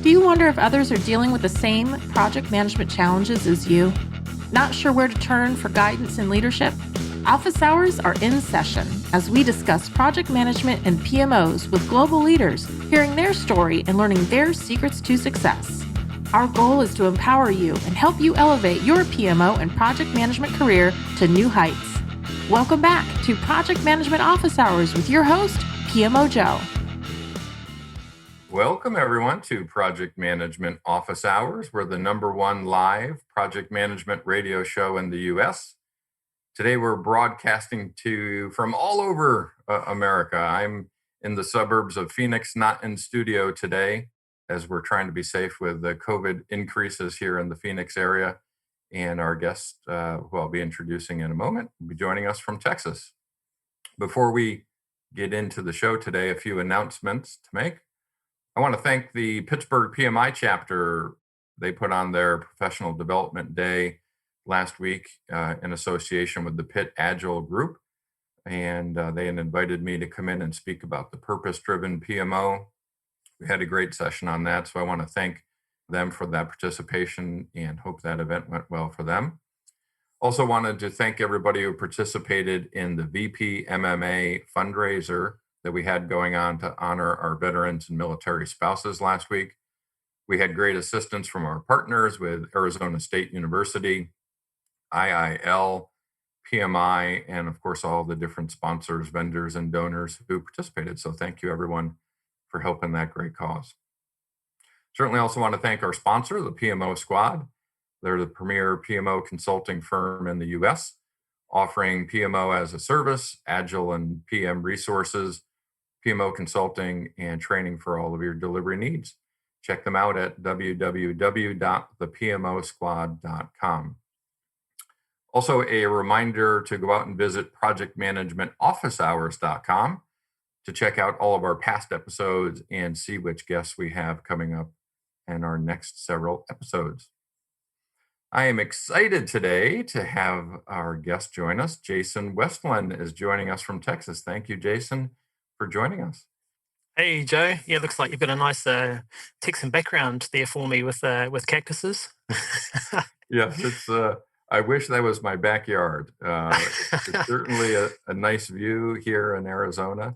Do you wonder if others are dealing with the same project management challenges as you? Not sure where to turn for guidance and leadership? Office hours are in session as we discuss project management and PMOs with global leaders, hearing their story and learning their secrets to success. Our goal is to empower you and help you elevate your PMO and project management career to new heights. Welcome back to Project Management Office Hours with your host, PMO Joe. Welcome, everyone, to Project Management Office Hours. We're the #1 live project management radio show in the U.S. Today, we're broadcasting to you from all over America. I'm in the suburbs of Phoenix, not in studio today, as we're trying to be safe with the COVID increases here in the Phoenix area. And our guest, who I'll be introducing in a moment, will be joining us from Texas. Before we get into the show today, a few announcements to make. I want to thank the Pittsburgh PMI chapter. They put on their Professional Development Day last week in association with the Pitt Agile Group. And they had invited me to come in and speak about the purpose-driven PMO. We had a great session on that. So I want to thank them for that participation and hope that event went well for them. Also wanted to thank everybody who participated in the VP MMA fundraiser that we had going on to honor our veterans and military spouses last week. We had great assistance from our partners with Arizona State University, IIL, PMI, and of course, all the different sponsors, vendors, and donors who participated. So thank you, everyone, for helping that great cause. Certainly also want to thank our sponsor, the PMO Squad. They're the premier PMO consulting firm in the U.S., offering PMO as a service, Agile and PM resources, PMO consulting, and training for all of your delivery needs. Check them out at www.thepmosquad.com. Also, a reminder to go out and visit projectmanagementofficehours.com to check out all of our past episodes and see which guests we have coming up in our next several episodes. I am excited today to have our guest join us. Jason Westland is joining us from Texas. Thank you, Jason, for joining us. Hey, Joe. Yeah, looks like you've got a nice Texan background there for me with cactuses. Yes, it's. I wish that was my backyard. It's certainly a nice view here in Arizona.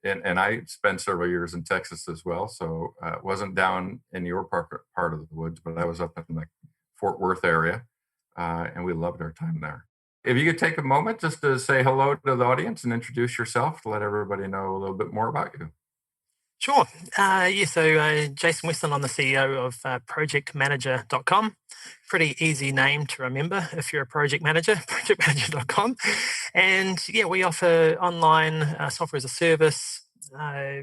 And I spent several years in Texas as well, so it wasn't down in your part of the woods, but I was up in the Fort Worth area, and we loved our time there. If you could take a moment just to say hello to the audience and introduce yourself to let everybody know a little bit more about you. Sure. Jason Westland, I'm the CEO of projectmanager.com. Pretty easy name to remember if you're a project manager, projectmanager.com. And yeah, we offer online software as a service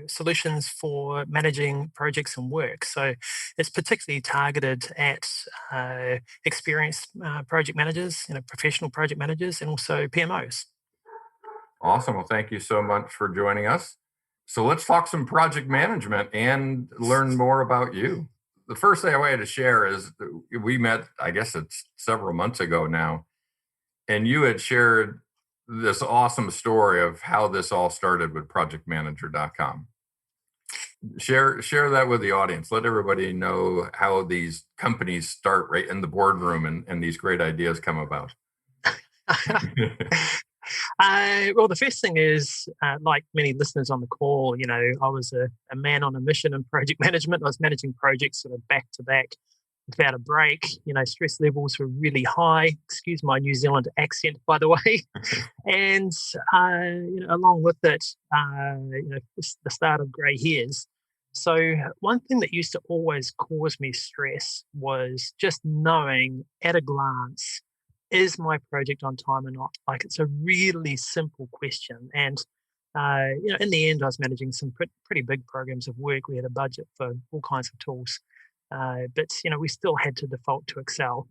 solutions for managing projects and work. So it's particularly targeted at experienced project managers, professional project managers, and also PMOs. Awesome. Well, thank you so much for joining us. So let's talk some project management and learn more about you. The first thing I wanted to share is we met, I guess it's several months ago now, and you had shared this awesome story of how this all started with projectmanager.com. Share that with the audience. Let everybody know how these companies start right in the boardroom and these great ideas come about. Well, the first thing is, like many listeners on the call, I was a man on a mission in project management. I was managing projects sort of back to back without a break. Stress levels were really high. Excuse my New Zealand accent, by the way. And, along with it, the start of grey hairs. So one thing that used to always cause me stress was just knowing at a glance, is my project on time or not? Like, it's a really simple question. And, in the end, I was managing some pretty big programs of work. We had a budget for all kinds of tools. But we still had to default to Excel,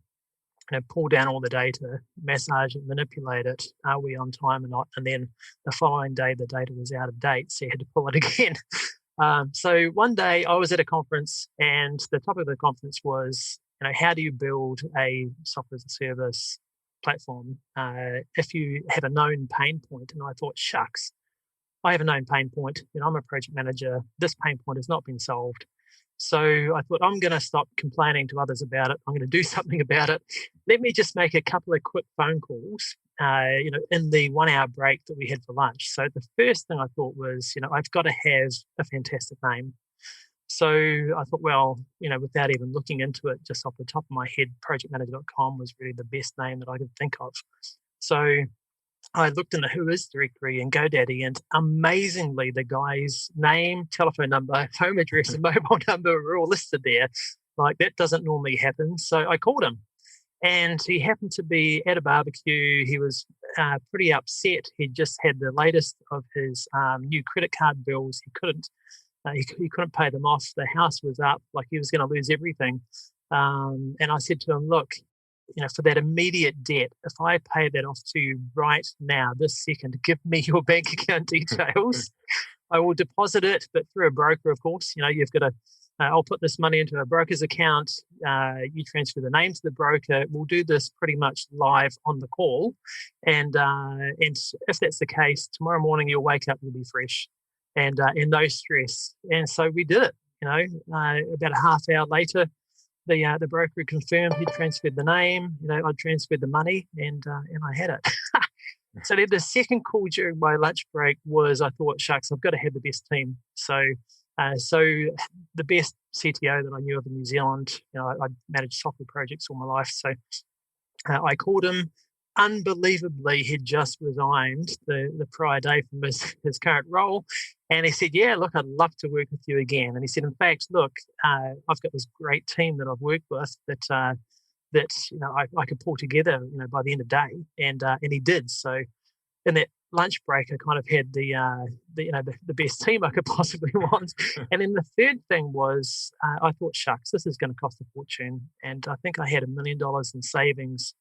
pull down all the data, massage it, manipulate it. Are we on time or not? And then the following day, the data was out of date, so you had to pull it again. So one day I was at a conference, and the topic of the conference was, how do you build a software as a service platform if you have a known pain point? And I thought, shucks, I have a known pain point. I'm a project manager. This pain point has not been solved. So I thought, I'm going to stop complaining to others about it. I'm going to do something about it. Let me just make a couple of quick phone calls, in the 1 hour break that we had for lunch. So the first thing I thought was, I've got to have a fantastic name. So I thought, well, without even looking into it, just off the top of my head, projectmanager.com was really the best name that I could think of. So I looked in the Whois directory and GoDaddy, and amazingly, the guy's name, telephone number, home address, and mobile number were all listed there. Like, that doesn't normally happen. So I called him, and he happened to be at a barbecue. He was pretty upset. He'd just had the latest of his new credit card bills. He couldn't pay them off. The house was up, like he was going to lose everything. And I said to him, look, for that immediate debt, if I pay that off to you right now, this second, give me your bank account details. I will deposit it, but through a broker, of course. You've got to, I'll put this money into a broker's account. You transfer the name to the broker. We'll do this pretty much live on the call. And if that's the case, tomorrow morning you'll wake up, you'll be fresh and no stress. And so we did it. About a half hour later, the broker confirmed he'd transferred the name. I'd transferred the money, and I had it. So then the second call during my lunch break was, I thought, shucks, I've got to have the best team. So the best CTO that I knew of in New Zealand. I managed software projects all my life. So I called him. Unbelievably, he'd just resigned the prior day from his current role. And he said, yeah, look, I'd love to work with you again. And he said, in fact, look, I've got this great team that I've worked with that I could pull together, by the end of the day. And he did. So in that lunch break, I kind of had the best team I could possibly want. And then the third thing was, I thought, shucks, this is going to cost a fortune. And I think I had $1 million in savings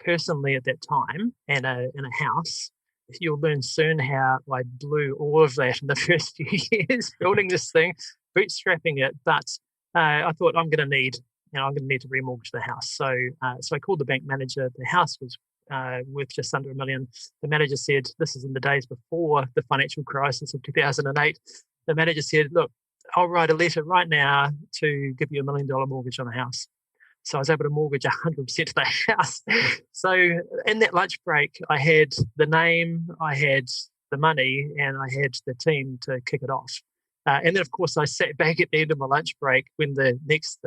personally at that time, and in a house. You'll learn soon how I blew all of that in the first few years building this thing, bootstrapping it. But I thought, I'm going to need to remortgage the house. So I called the bank manager. The house was worth just under $1 million. The manager said, this is in the days before the financial crisis of 2008. The manager said, look, I'll write a letter right now to give you $1 million mortgage on the house. So I was able to mortgage 100% of the house. So in that lunch break, I had the name, I had the money, and I had the team to kick it off. And then, of course, I sat back at the end of my lunch break when the next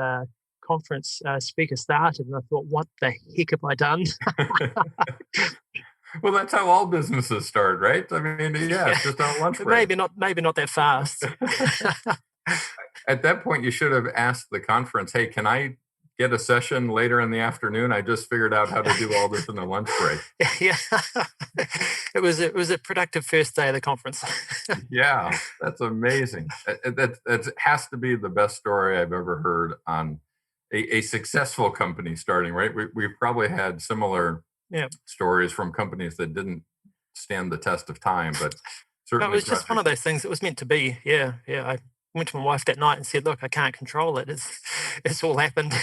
conference speaker started, and I thought, what the heck have I done? Well, that's how all businesses start, right? I mean, yeah, it's just on a lunch break. Maybe not that fast. At that point, you should have asked the conference, hey, can I get a session later in the afternoon? I just figured out how to do all this in a lunch break. Yeah, it was a productive first day of the conference. Yeah, that's amazing. That has to be the best story I've ever heard on a successful company starting, right? We've probably had similar stories from companies that didn't stand the test of time, but certainly. No, it was just one of those things. It was meant to be. Yeah. I went to my wife that night and said, look, I can't control it. It's all happened.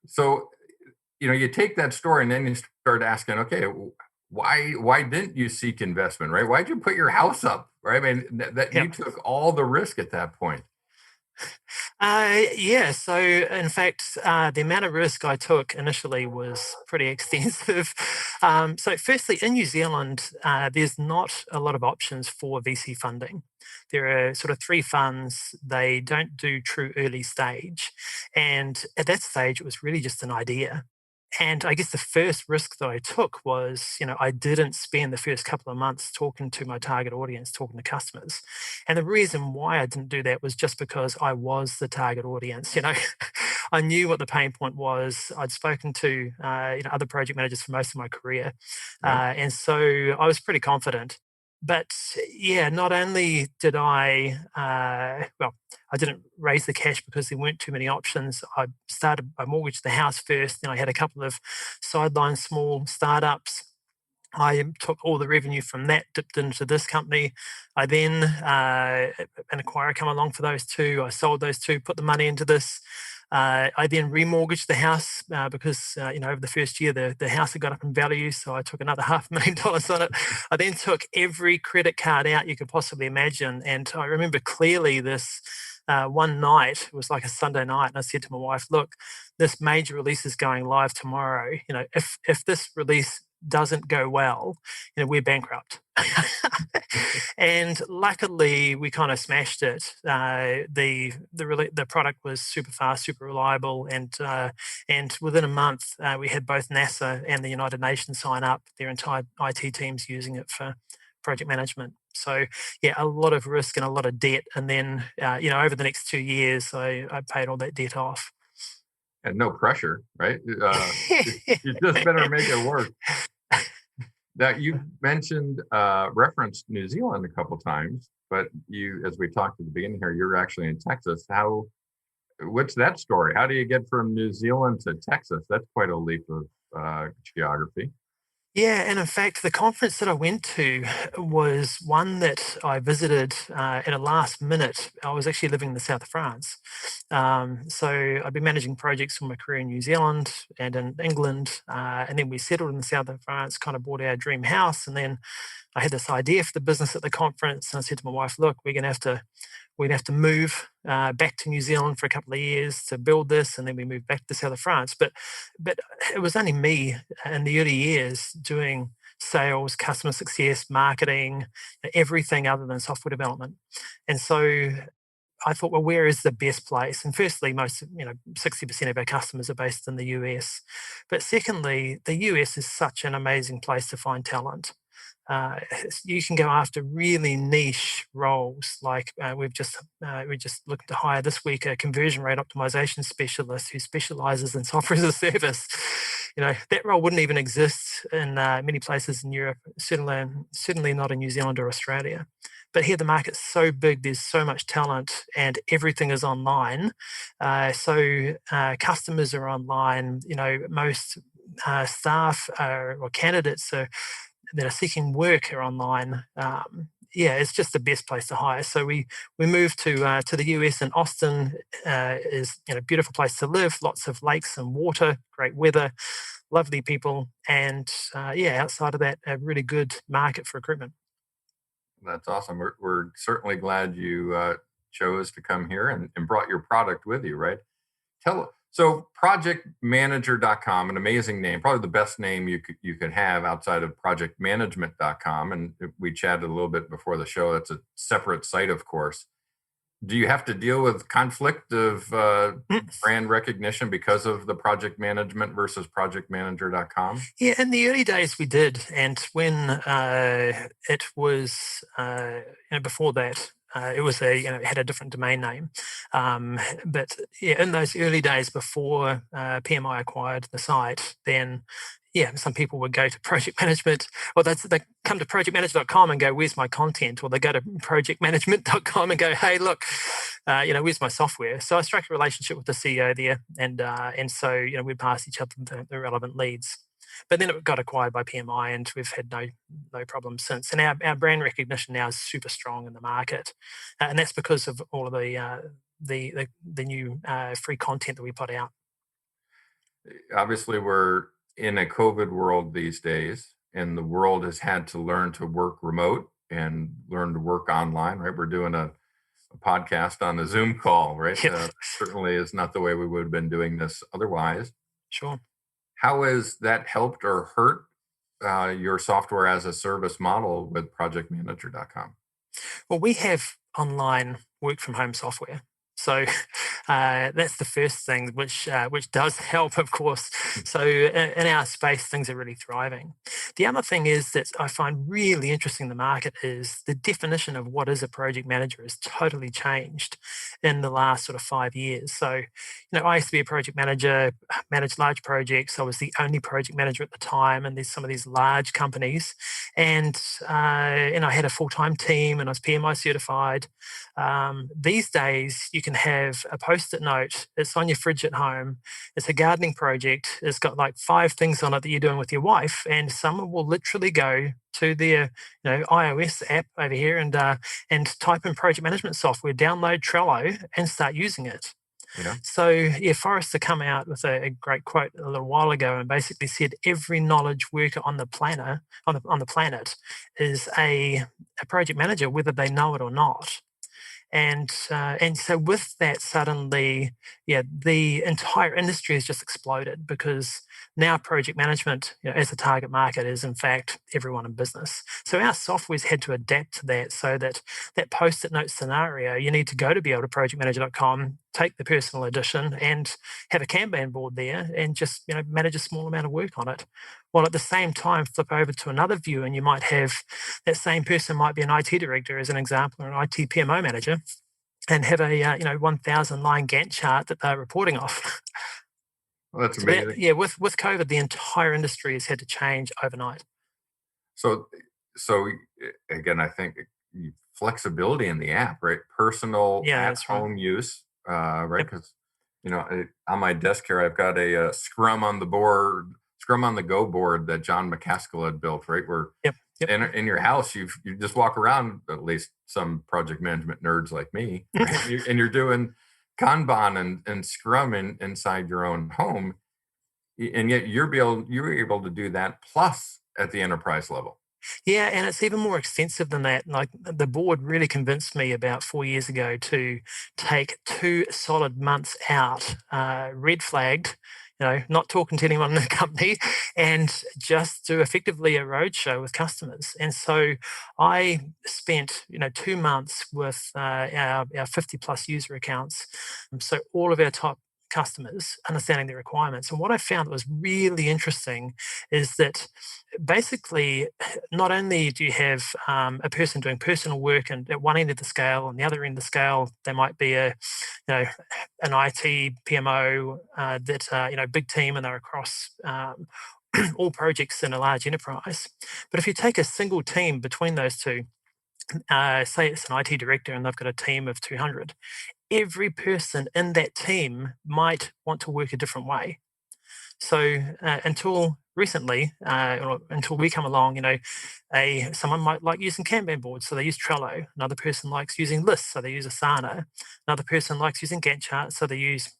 So, you take that story and then you start asking, okay, why didn't you seek investment, right? Why'd you put your house up, right? I mean, you took all the risk at that point. So in fact, the amount of risk I took initially was pretty extensive. So firstly, in New Zealand, there's not a lot of options for VC funding. There are sort of 3 funds. They don't do true early stage. And at that stage, it was really just an idea. And I guess the first risk that I took was, I didn't spend the first couple of months talking to my target audience, talking to customers. And the reason why I didn't do that was just because I was the target audience. I knew what the pain point was. I'd spoken to, other project managers for most of my career. And so I was pretty confident. But not only did I didn't raise the cash because there weren't too many options. I mortgaged the house first, then I had a couple of sideline small startups. I took all the revenue from that, dipped into this company. I then, an acquirer come along for those 2. I sold those 2, put the money into this. I then remortgaged the house because over the first year the house had got up in value, so I took another $500,000 on it. I then took every credit card out you could possibly imagine, and I remember clearly this. One night, it was like a Sunday night, and I said to my wife, "Look, this major release is going live tomorrow. If this release doesn't go well, we're bankrupt." And luckily, we kind of smashed it. The product was super fast, super reliable, and within a month, we had both NASA and the United Nations sign up their entire IT teams using it for project management. So yeah, a lot of risk and a lot of debt, and then over the next 2 years, I paid all that debt off. And no pressure, right? You just better make it work. Now, you mentioned referenced New Zealand a couple times, but you, as we talked at the beginning here, you're actually in Texas. What's that story? How do you get from New Zealand to Texas? That's quite a leap of geography. Yeah, and in fact, the conference that I went to was one that I visited at a last minute. I was actually living in the south of France. So I'd been managing projects for my career in New Zealand and in England. And then we settled in the south of France, kind of bought our dream house. And then I had this idea for the business at the conference. And I said to my wife, look, we'd have to move back to New Zealand for a couple of years to build this, and then we moved back to the south of France. But it was only me in the early years doing sales, customer success, marketing, everything other than software development. And so I thought, well, where is the best place? And firstly, 60% of our customers are based in the US. But secondly, the US is such an amazing place to find talent. You can go after really niche roles, like we're just looking to hire this week a conversion rate optimization specialist who specializes in software as a service. That role wouldn't even exist in many places in Europe, certainly not in New Zealand or Australia. But here the market's so big, there's so much talent, and everything is online. So customers are online. Most staff or candidates that are seeking work are online. It's just the best place to hire. So we moved to the US, and Austin is a beautiful place to live. Lots of lakes and water, great weather, lovely people, and outside of that, a really good market for recruitment. That's awesome. We're certainly glad you chose to come here and brought your product with you, right? So projectmanager.com, an amazing name, probably the best name you could have outside of projectmanagement.com. And we chatted a little bit before the show. That's a separate site, of course. Do you have to deal with conflict of brand recognition because of the project management versus projectmanager.com? Yeah, in the early days we did. And when it was before that, it was it had a different domain name. But yeah, in those early days before PMI acquired the site, then some people would go to project management, or they come to projectmanager.com and go, where's my content? Or they go to projectmanagement.com and go, hey, look, where's my software? So I struck a relationship with the CEO there, and so we'd pass each other the relevant leads. But then it got acquired by PMI, and we've had no problems since. And our brand recognition now is super strong in the market, and that's because of all of the new free content that we put out. Obviously, we're in a COVID world these days, and the world has had to learn to work remote and learn to work online, right? We're doing a podcast on a Zoom call, right? Yep. Certainly is not the way we would have been doing this otherwise. Sure. How has that helped or hurt your software as a service model with projectmanager.com? Well, we have online work from home software. So that's the first thing, which does help, of course. So in our space, things are really thriving. The other thing is that I find really interesting in the market is the definition of what is a project manager has totally changed in the last sort of 5 years. So, I used to be a project manager, managed large projects. I was the only project manager at the time, and there's some of these large companies, and I had a full-time team, and I was PMI certified. These days, you can have a post-it note. It's on your fridge at home. It's a gardening project. It's got like 5 things on it that you're doing with your wife, and someone will literally go to their iOS app over here and type in project management software, download Trello, and start using it. Yeah. So yeah, Forrester come out with a great quote a little while ago and basically said every knowledge worker on the planet is a project manager, whether they know it or not. And so with that, suddenly, yeah, the entire industry has just exploded because now project management, as a target market, is in fact everyone in business. So our software's had to adapt to that, so that that post-it note scenario, you need to go to beatoprojectmanager.com, take the personal edition, and have a Kanban board there, and just manage a small amount of work on it. While at the same time, flip over to another view, and you might have that same person might be an IT director, as an example, or an IT PMO manager, and have a 1,000 line Gantt chart that they're reporting off. Well, that's So that, amazing. yeah, with COVID, the entire industry has had to change overnight. So, again, I think flexibility in the app, right? Personal Yeah, at that's right. home use, right? Yep. Because on my desk here, I've got a, Scrum on the board, Scrum on the Go board that John McCaskill had built, right? Where Yep. Yep. in your house, you just walk around. At least some project management nerds like me, right? And you're doing Kanban and Scrum inside your own home, and yet you're able to do that plus at the enterprise level. Yeah, and it's even more extensive than that. Like the board really convinced me about 4 years ago to take 2 solid months out, red flagged, not talking to anyone in the company, and just do effectively a roadshow with customers. And so I spent, 2 months with our 50 plus user accounts. So all of our top customers understanding their requirements. And what I found that was really interesting is that basically not only do you have a person doing personal work and at one end of the scale, on the other end of the scale, there might be an IT PMO that big team, and they're across all projects in a large enterprise. But if you take a single team between those two, say it's an IT director and they've got a team of 200, every person in that team might want to work a different way. So until recently, or until we come along, someone might like using Kanban boards, so they use Trello. Another person likes using lists, so they use Asana. Another person likes using Gantt charts, so they use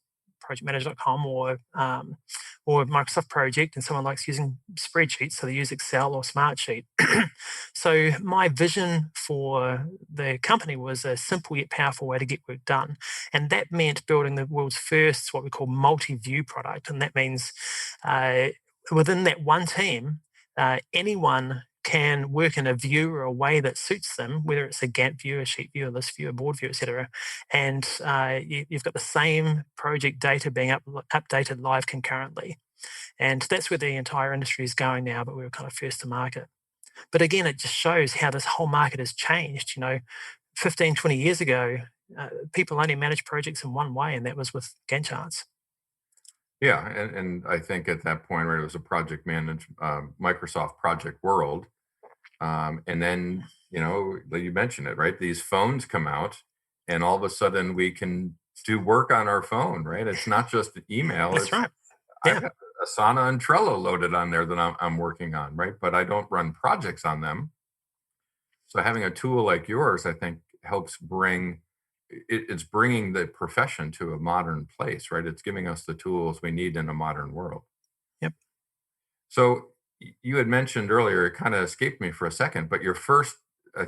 projectmanager.com or Microsoft Project, and someone likes using spreadsheets, so they use Excel or Smartsheet. So my vision for the company was a simple yet powerful way to get work done, and that meant building the world's first what we call multi-view product, and that means uh, within that one team, anyone can work in a view or a way that suits them, whether it's a Gantt view, a sheet view, a list view, a board view, etc. And you've got the same project data being updated live concurrently. And that's where the entire industry is going now, but we were kind of first to market. But again, it just shows how this whole market has changed. 15, 20 years ago, people only managed projects in one way, and that was with Gantt charts. Yeah, and I think at that point, right, it was a project managed Microsoft Project World, and then like you mentioned it, right? These phones come out, and all of a sudden we can do work on our phone, right? It's not just email. That's It's right. I've Yeah. got Asana and Trello loaded on there that I'm working on, right? But I don't run projects on them. So having a tool like yours, I think, helps bring it's bringing the profession to a modern place, right? It's giving us the tools we need in a modern world. Yep. So you had mentioned earlier, it kind of escaped me for a second, but your first,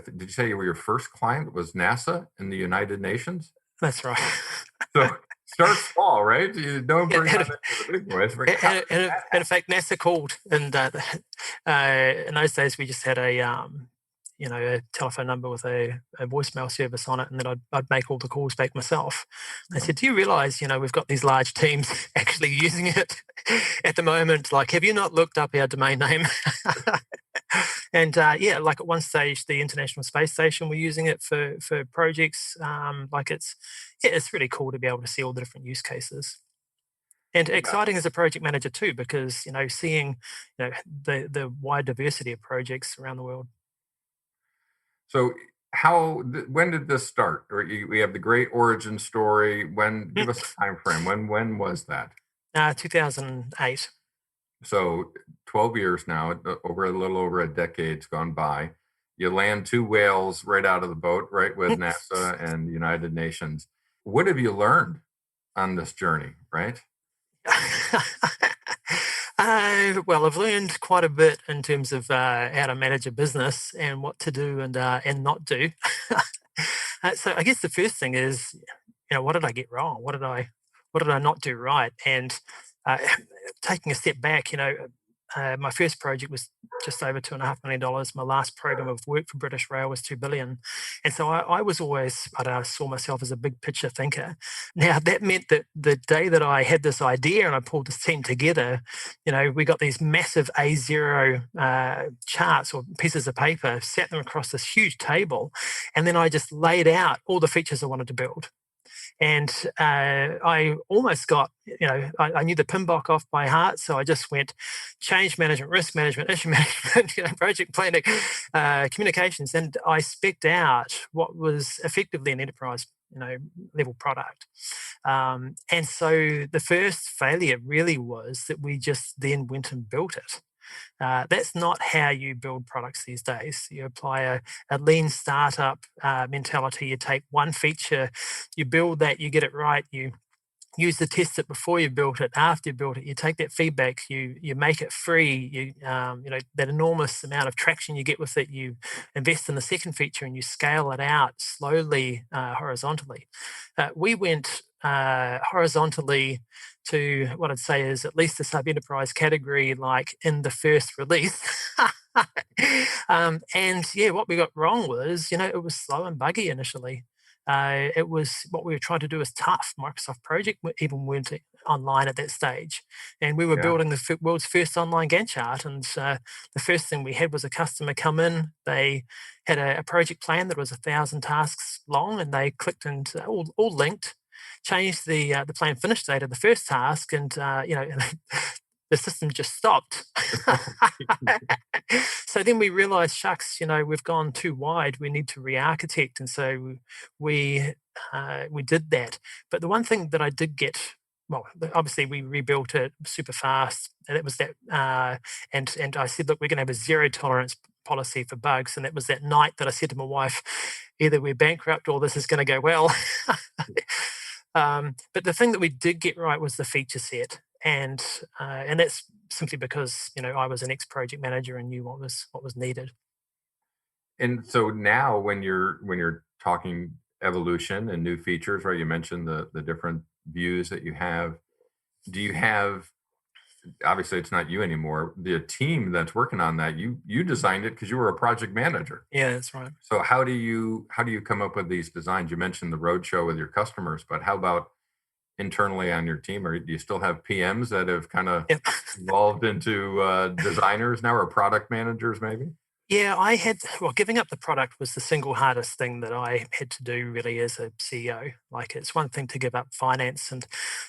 did you say your first client was NASA in the United Nations? That's right. So start small, right? You don't Yeah, bring on into the big boys. But how and, did and, that and in fact, NASA called, and in those days we just had a telephone number with a voicemail service on it, and then I'd make all the calls back myself. I happen? said, "Do you realise, we've got these large teams actually using it at the moment? Like, have you not looked up our domain name?" And yeah, like at one stage, the International Space Station were using it for projects. It's really cool to be able to see all the different use cases. And Yeah. exciting as a project manager too, because seeing the wide diversity of projects around the world. So when did this start? Or we have the great origin story. When give us a time frame. When was that? 2008. So 12 years now, over a little over a decade's gone by. You land two whales right out of the boat, right, with NASA and the United Nations. What have you learned on this journey, right? Well, I've learned quite a bit in terms of how to manage a business and what to do and not do. So I guess the first thing is, what did I get wrong? What did I not do right? And uh, taking a step back, my first project was just over $2.5 million. My last program of work for British Rail was 2 billion, and so I was always, I don't know, saw myself as a big picture thinker. Now that meant that the day that I had this idea and I pulled this team together, we got these massive A0 charts or pieces of paper, sat them across this huge table, and then I just laid out all the features I wanted to build. And I almost got, I knew the PMBOK off by heart. So I just went change management, risk management, issue management, project planning, communications. And I specced out what was effectively an enterprise, level product. And so the first failure really was that we just then went and built it. That's not how you build products these days. You apply a lean startup mentality. You take one feature, you build that, you get it right, you use the test it before you built it, after you built it. You take that feedback, you make it free. That enormous amount of traction you get with it. You invest in the second feature and you scale it out slowly horizontally. We went horizontally to what I'd say is at least a sub-enterprise category, like in the first release. And yeah, what we got wrong was, it was slow and buggy initially. It was what we were trying to do was tough. Microsoft Project even weren't online at that stage, and we were Yeah. building the world's first online Gantt chart. And the first thing we had was a customer come in. They had a project plan that was 1,000 tasks long, and they clicked and all linked. Changed the plan finish date of the first task, and the system just stopped. So then we realized, shucks, we've gone too wide. We need to re-architect, and so we did that. But the one thing that I did get, well, obviously we rebuilt it super fast, and it was that. And I said, look, we're going to have a zero tolerance policy for bugs, and that was that night that I said to my wife, either we're bankrupt or this is going to go well. But the thing that we did get right was the feature set, and that's simply because I was an ex-project manager and knew what was needed. And so now when you're talking evolution and new features, right? You mentioned the different views that you have. Do you have, obviously it's not you anymore, the team that's working on that, you designed it because you were a project manager. Yeah, that's right. So how do you come up with these designs? You mentioned the roadshow with your customers, but how about internally on your team? Or do you still have PMs that have kind of Yep. evolved into designers now, or product managers maybe? Yeah, giving up the product was the single hardest thing that I had to do really as a CEO. Like, it's one thing to give up finance and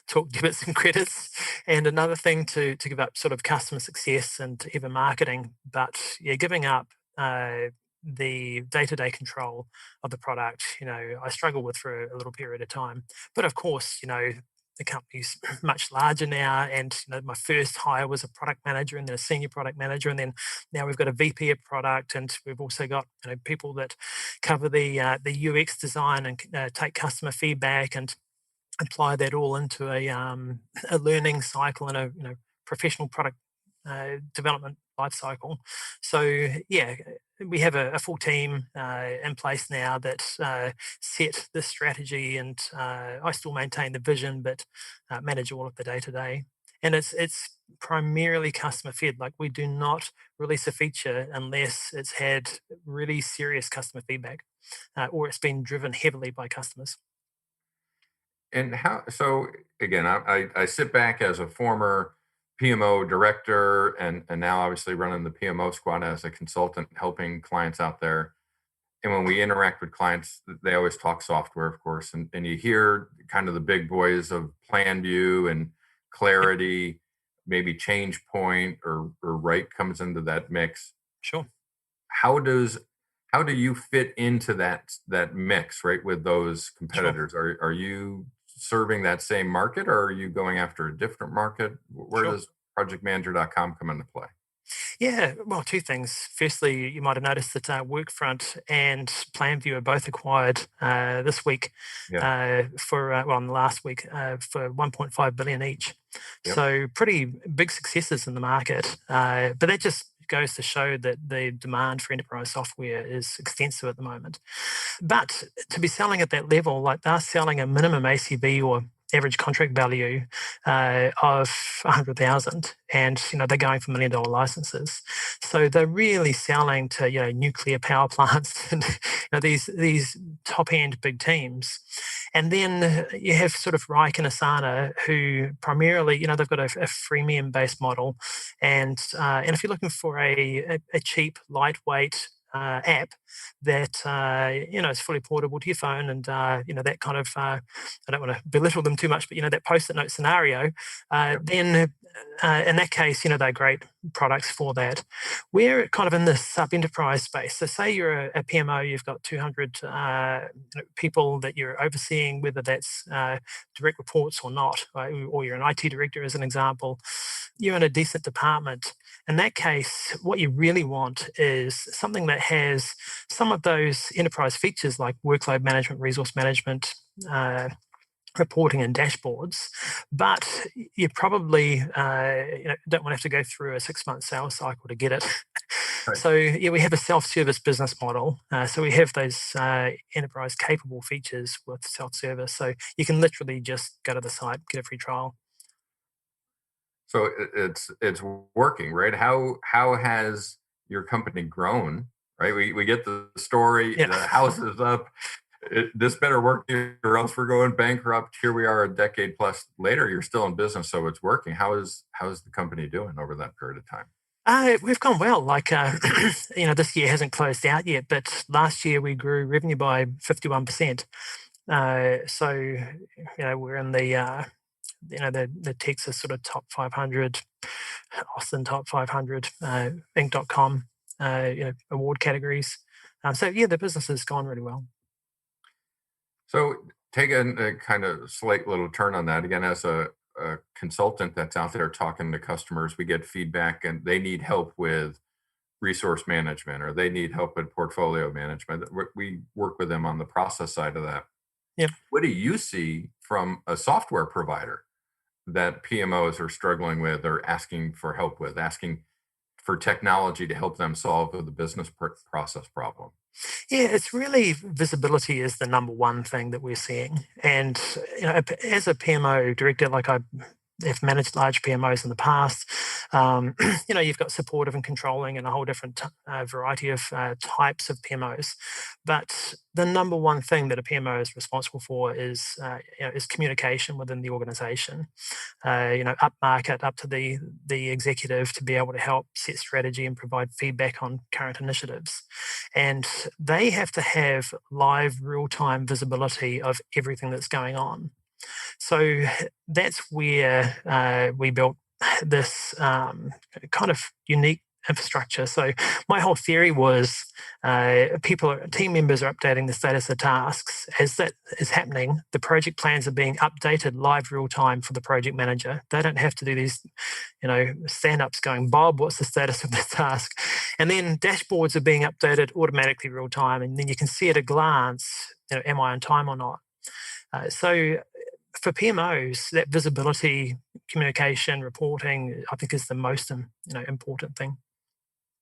talk debits and credits, and another thing to give up sort of customer success and even marketing. But yeah, giving up the day-to-day control of the product, I struggled with for a little period of time. But of course, the company's much larger now, and my first hire was a product manager and then a senior product manager, and then now we've got a VP of product, and we've also got people that cover the UX design and take customer feedback and apply that all into a learning cycle and a professional product development life cycle. So yeah, we have a full team in place now that set this strategy, and I still maintain the vision, but manage all of the day to day. And it's primarily customer fed. Like, we do not release a feature unless it's had really serious customer feedback, or it's been driven heavily by customers. And how, so again, I sit back as a former PMO director, and now obviously running the PMO squad as a consultant, helping clients out there. And when we interact with clients, they always talk software, of course, and you hear kind of the big boys of plan view and clarity, maybe change point or right comes into that mix. Sure. How does how do you fit into that mix, right, with those Sure. competitors? Are you serving that same market, or are you going after a different market? Where Sure. does projectmanager.com come into play? Yeah, well, two things. Firstly, you might have noticed that Workfront and PlanView are both acquired this week Yeah. in the last week for 1.5 billion each. Yep. So pretty big successes in the market. But that just goes to show that the demand for enterprise software is extensive at the moment. But to be selling at that level, like they're selling a minimum ACV or average contract value of 100,000, and they're going for $1 million licenses. So they're really selling to nuclear power plants and these top end big teams. And then you have sort of Reich and Asana, who primarily they've got a freemium based model, and if you're looking for a cheap, lightweight app that is fully portable to your phone, and that kind of I don't want to belittle them too much, but that post-it note scenario, then in that case, they're great products for that. We're kind of in this sub-enterprise space. So say you're a PMO, you've got 200 people that you're overseeing, whether that's direct reports or not, right? Or you're an IT director as an example. You're in a decent department. In that case, what you really want is something that has some of those enterprise features like workload management, resource management, reporting and dashboards, but you probably don't want to have to go through a 6-month sales cycle to get it. Right. So we have a self-service business model. So we have those enterprise capable features with self-service. So you can literally just go to the site, get a free trial. So it's working, right? How has your company grown? Right, we get the story. Yeah. The house is up. This better work or else we're going bankrupt. Here we are a decade plus later. You're still in business, so it's working. How's the company doing over that period of time? We've gone well. Like, this year hasn't closed out yet, but last year we grew revenue by 51%. So, we're in the Texas sort of top 500, Austin top 500, Inc.com, award categories. So yeah, the business has gone really well. So take a kind of slight little turn on that again. As a consultant that's out there talking to customers, we get feedback and they need help with resource management or they need help with portfolio management. We work with them on the process side of that. Yep. What do you see from a software provider that PMOs are struggling with or asking for help with, asking for technology to help them solve the business process problem? Yeah, it's really visibility is the number one thing that we're seeing. And as a PMO director, like I've managed large PMOs in the past. You've got supportive and controlling and a whole different variety of types of PMOs. But the number one thing that a PMO is responsible for is communication within the organization. Up market, up to the executive to be able to help set strategy and provide feedback on current initiatives. And they have to have live, real-time visibility of everything that's going on. So that's where we built this kind of unique infrastructure. So my whole theory was team members are updating the status of tasks. As that is happening, the project plans are being updated live real time for the project manager. They don't have to do these, stand-ups going, Bob, what's the status of this task? And then dashboards are being updated automatically real time. And then you can see at a glance, am I on time or not? So for PMOs, that visibility, communication, reporting, I think is the most important thing.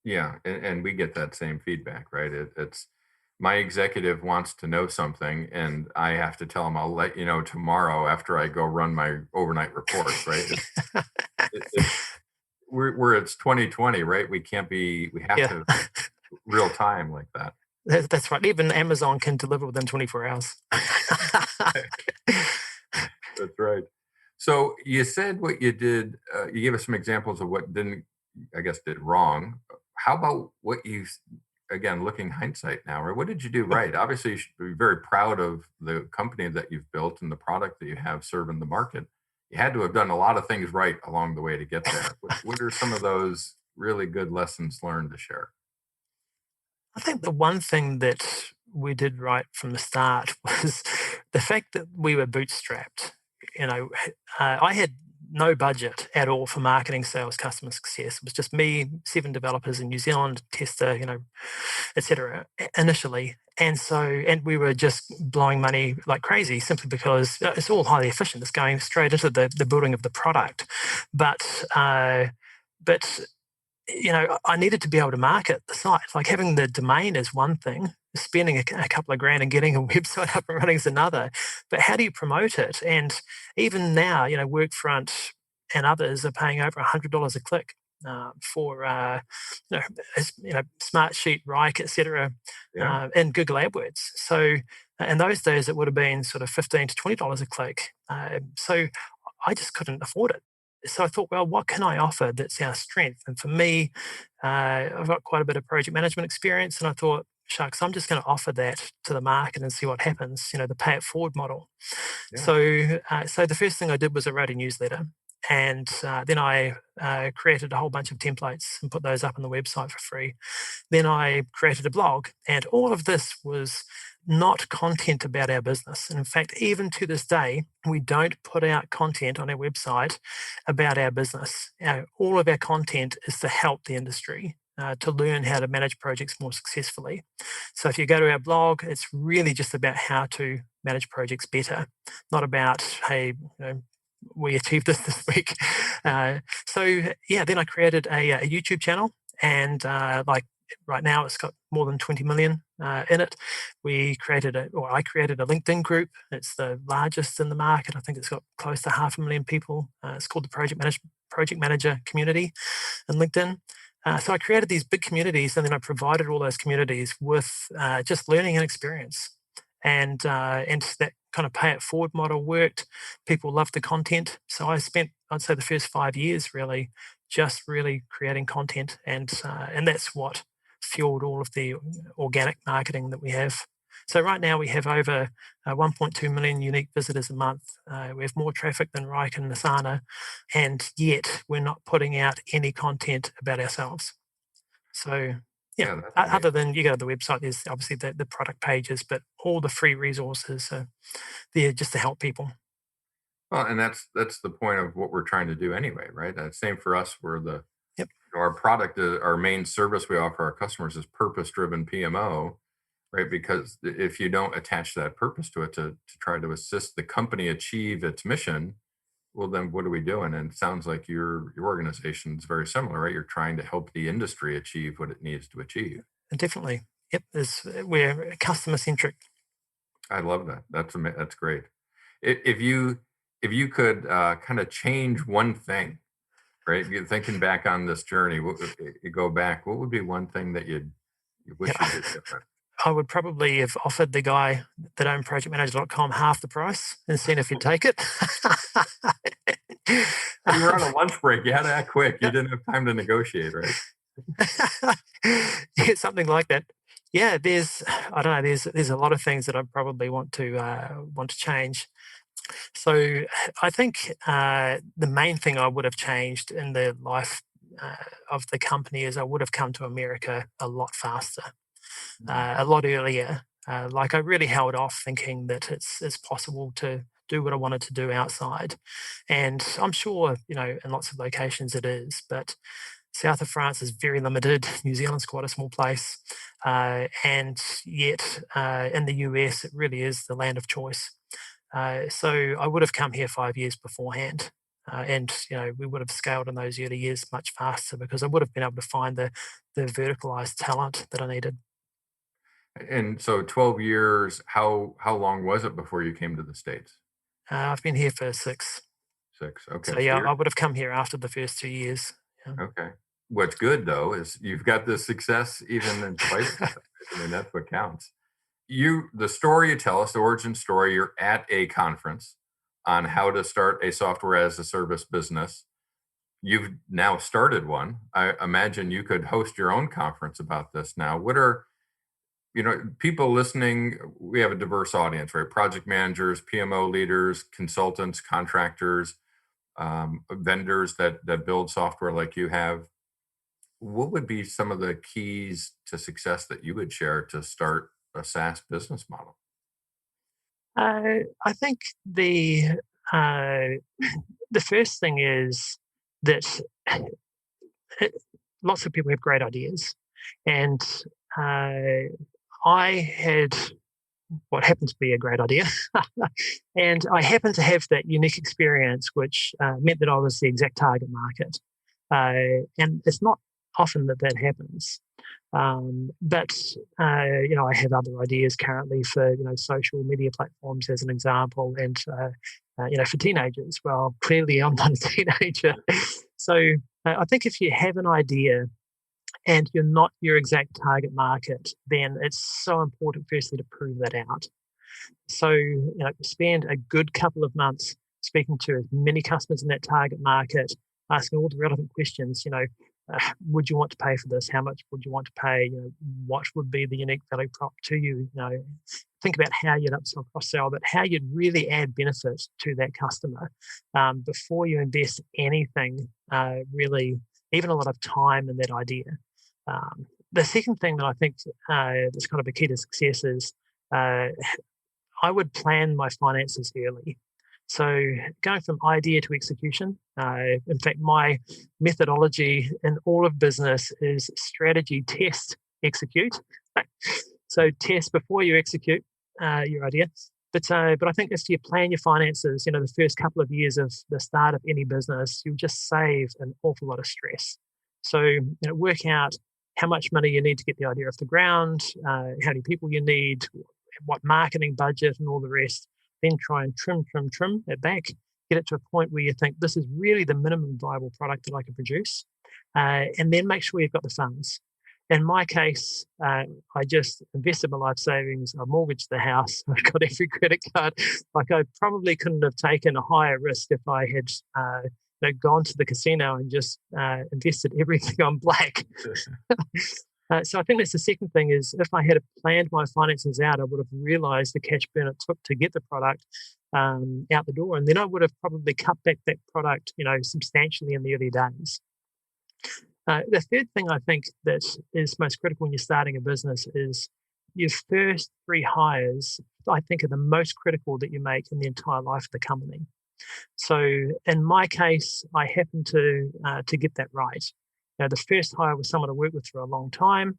Yeah, and we get that same feedback, right? It's my executive wants to know something, and I have to tell him I'll let you know tomorrow after I go run my overnight reports, right? We're it's 2020, right? We can't be. We have Yeah. to real time like that. That's right. Even Amazon can deliver within 24 hours. That's right. So you said what you did. You gave us some examples of what did wrong. How about what again, looking hindsight now, right? What did you do right? Obviously, you should be very proud of the company that you've built and the product that you have serving the market. You had to have done a lot of things right along the way to get there. What are some of those really good lessons learned to share? I think the one thing that we did right from the start was the fact that we were bootstrapped. I had no budget at all for marketing, sales, customer success. It was just me, 7 developers in New Zealand, tester, etc. initially. And we were just blowing money like crazy simply because it's all highly efficient. It's going straight into the building of the product. But, but I needed to be able to market the site. Like having the domain is one thing, spending a couple of grand and getting a website up and running is another. But how do you promote it? And even now, Workfront and others are paying over $100 a click for Smartsheet, Rike, etc. Yeah. And Google AdWords. So in those days, it would have been sort of $15 to $20 a click. So I just couldn't afford it. So I thought, well, what can I offer that's our strength? And for me, I've got quite a bit of project management experience, and I thought, shucks, I'm just going to offer that to the market and see what happens. The pay it forward model. Yeah. So the first thing I did was I wrote a newsletter, and then I created a whole bunch of templates and put those up on the website for free. Then I created a blog, and all of this was not content about our business. And in fact, even to this day, we don't put out content on our website about our business. All of our content is to help the industry. To learn how to manage projects more successfully. So if you go to our blog, it's really just about how to manage projects better, not about, hey, we achieved this week. Then I created a YouTube channel, and right now it's got more than 20 million in it. I created a LinkedIn group. It's the largest in the market. I think it's got close to 500,000 people. It's called the Project Manager Community in LinkedIn. So I created these big communities, and then I provided all those communities with just learning and experience. And that kind of pay it forward model worked. People loved the content. So I spent, I'd say, the first 5 years really just really creating content, and that's what fueled all of the organic marketing that we have. So right now we have over 1.2 million unique visitors a month. We have more traffic than Rike and Asana, and yet we're not putting out any content about ourselves. So Yeah, that's amazing. other than you go to the website, there's obviously the product pages, but all the free resources are there just to help people. Well, and that's the point of what we're trying to do anyway, right? Same for us. Yep. Our product, our main service we offer our customers is purpose-driven PMO, right? Because if you don't attach that purpose to it to try to assist the company achieve its mission, well, then what are we doing? And it sounds like your organization is very similar, right? You're trying to help the industry achieve what it needs to achieve. And definitely, yep. We're customer centric. I love that. That's great. If you could kind of change one thing, right? You're thinking back on this journey. You go back. What would be one thing that you wish you did different? I would probably have offered the guy that owned projectmanager.com half the price and seen if he'd take it. You were on a lunch break. You had to act quick. You didn't have time to negotiate, right? Yeah, something like that. Yeah, I don't know. There's a lot of things that I probably want to change. So I think the main thing I would have changed in the life of the company is I would have come to America a lot faster, a lot earlier. I really held off thinking that it's possible to do what I wanted to do outside. And I'm sure, in lots of locations it is, but south of France is very limited. New Zealand's quite a small place. And yet in the US, it really is the land of choice. So I would have come here 5 years beforehand. And we would have scaled in those early years much faster because I would have been able to find the verticalized talent that I needed. And so 12 years, how long was it before you came to the States? I've been here for 6. 6. Okay. So yeah, I would have come here after the first 2 years. Yeah. Okay. What's good though is you've got the success even in spite of that. I mean, that's what counts. The story you tell us, the origin story, you're at a conference on how to start a software as a service business. You've now started one. I imagine you could host your own conference about this now. What are, people listening? We have a diverse audience, right? Project managers, PMO leaders, consultants, contractors, vendors that build software like you have. What would be some of the keys to success that you would share to start a SaaS business model? I think the uh, the first thing is that lots of people have great ideas, and uh, I had what happened to be a great idea. And I happened to have that unique experience, which meant that I was the exact target market. And it's not often that that happens. But I have other ideas currently for social media platforms, as an example, and for teenagers. Well, clearly I'm not a teenager, so I think if you have an idea and you're not your exact target market, then it's so important, firstly, to prove that out. So, spend a good couple of months speaking to as many customers in that target market, asking all the relevant questions. Would you want to pay for this? How much would you want to pay? What would be the unique value prop to you? Think about how you'd upsell, cross-sell, but how you'd really add benefit to that customer before you invest anything, really, even a lot of time in that idea. The second thing that I think that's kind of a key to success is I would plan my finances early. So going from idea to execution, in fact, my methodology in all of business is strategy, test, execute. So test before you execute your idea. But I think if you plan your finances, the first couple of years of the start of any business, you'll just save an awful lot of stress. So work out how much money you need to get the idea off the ground, how many people you need, what marketing budget and all the rest, then try and trim it back, get it to a point where you think this is really the minimum viable product that I can produce, and then make sure you've got the funds. In my case, I just invested my life savings, I mortgaged the house, I've got every credit card. Like, I probably couldn't have taken a higher risk if I had gone to the casino and just invested everything on black. So I think that's the second thing is if I had planned my finances out, I would have realized the cash burn it took to get the product out the door. And then I would have probably cut back that product, substantially in the early days. The third thing I think that is most critical when you're starting a business is your first 3 hires, I think, are the most critical that you make in the entire life of the company. So in my case, I happened to get that right. The first hire was someone I worked with for a long time.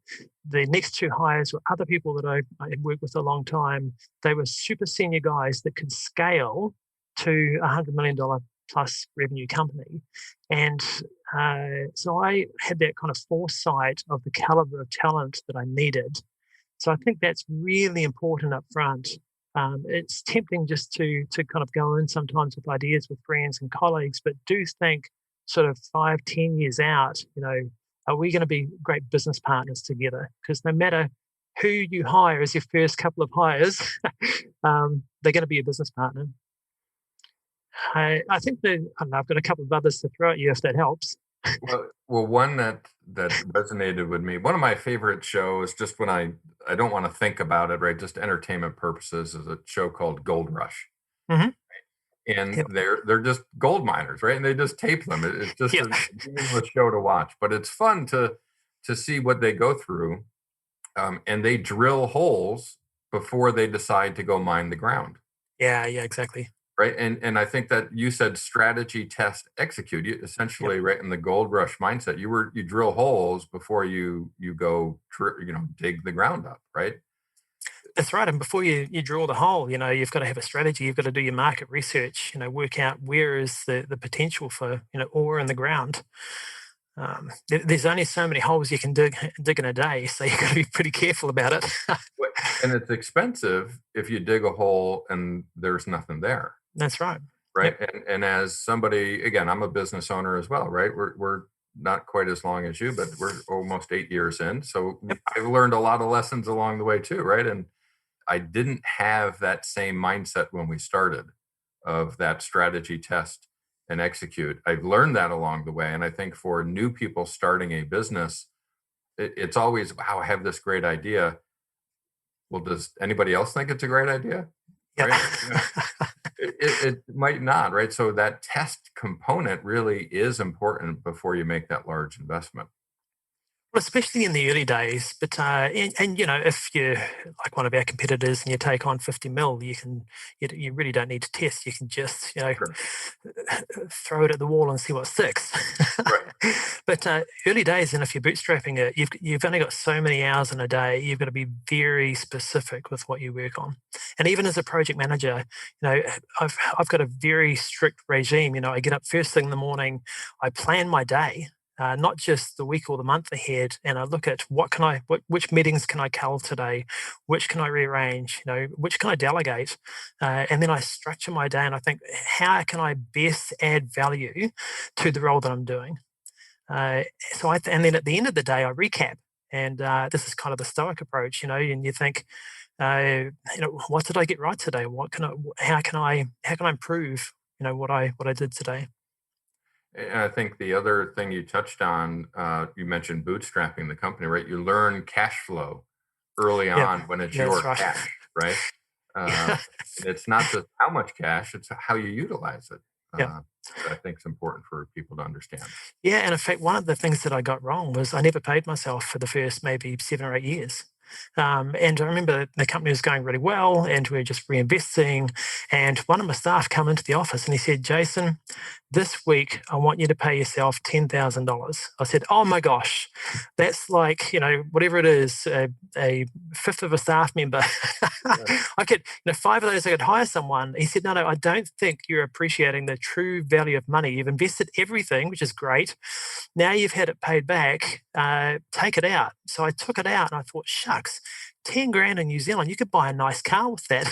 The next 2 hires were other people that I had worked with a long time. They were super senior guys that could scale to $100 million plus revenue company. And so I had that kind of foresight of the caliber of talent that I needed. So I think that's really important up front. It's tempting just to kind of go in sometimes with ideas with friends and colleagues, but do think sort of 5-10 years out, are we going to be great business partners together? Because no matter who you hire as your first couple of hires, they're going to be a business partner. I think that I've got a couple of others to throw at you if that helps. Well, one that resonated with me. One of my favorite shows, just when I don't want to think about it, right? Just entertainment purposes, is a show called Gold Rush. Mm-hmm. And Yep. they're just gold miners, right? And they just tape them. It's just Yep. a show to watch, but it's fun to see what they go through. And they drill holes before they decide to go mine the ground. Yeah, exactly. Right. And I think that you said strategy, test, execute. You essentially, right, in the gold rush mindset, you drill holes before you go dig the ground up, right? That's right. And before you drill the hole, you've got to have a strategy. You've got to do your market research, work out where is the potential for, ore in the ground. There's only so many holes you can dig in a day. So you've got to be pretty careful about it. And it's expensive if you dig a hole and there's nothing there. That's right. Right. Yep. And as somebody, again, I'm a business owner as well, right? We're not quite as long as you, but we're almost 8 years in. So Yep. I've learned a lot of lessons along the way too, right? And I didn't have that same mindset when we started of that strategy, test, and execute. I've learned that along the way. And I think for new people starting a business, it's always, wow, I have this great idea. Well, does anybody else think it's a great idea? Yep. Right? It might not, right? So that test component really is important before you make that large investment. Well, especially in the early days, but and if you're like one of our competitors and you take on 50 mil, you really don't need to test. You can just Sure. throw it at the wall and see what sticks. Right. But early days, and if you're bootstrapping it, you've only got so many hours in a day. You've got to be very specific with what you work on. And even as a project manager, I've got a very strict regime. I get up first thing in the morning, I plan my day. Not just the week or the month ahead, and I look at which meetings can I cull today, which can I rearrange, which can I delegate, and then I structure my day and I think, how can I best add value to the role that I'm doing? Uh, and then at the end of the day, I recap, and this is kind of the stoic approach, and you think, what did I get right today? How can I improve, what I did today? And I think the other thing you touched on, you mentioned bootstrapping the company, right? You learn cash flow early Yeah, on when it's yeah, that's your right. cash, right? Uh, and it's not just how much cash, it's how you utilize it. Yeah. That I think is important for people to understand. Yeah, and in fact, one of the things that I got wrong was I never paid myself for the first maybe 7 or 8 years. And I remember the company was going really well and we were just reinvesting. And one of my staff come into the office and he said, Jason, this week I want you to pay yourself $10,000. I said, oh my gosh, that's like, whatever it is, a fifth of a staff member. Yeah. I could, 5 of those I could hire someone. He said, no, I don't think you're appreciating the true value of money. You've invested everything, which is great. Now you've had it paid back. Take it out. So I took it out and I thought, shucks, 10 grand in New Zealand, you could buy a nice car with that.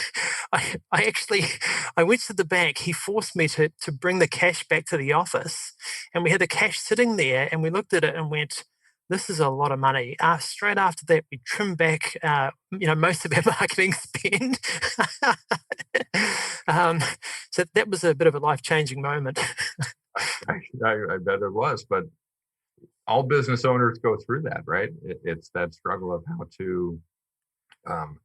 I went to the bank. He forced me to bring the cash back to the office, and we had the cash sitting there, and we looked at it and went, this is a lot of money. Straight after that, we trimmed back, most of our marketing spend. um, so that was a bit of a life-changing moment. I bet it was, but all business owners go through that, right? It's that struggle of how to um,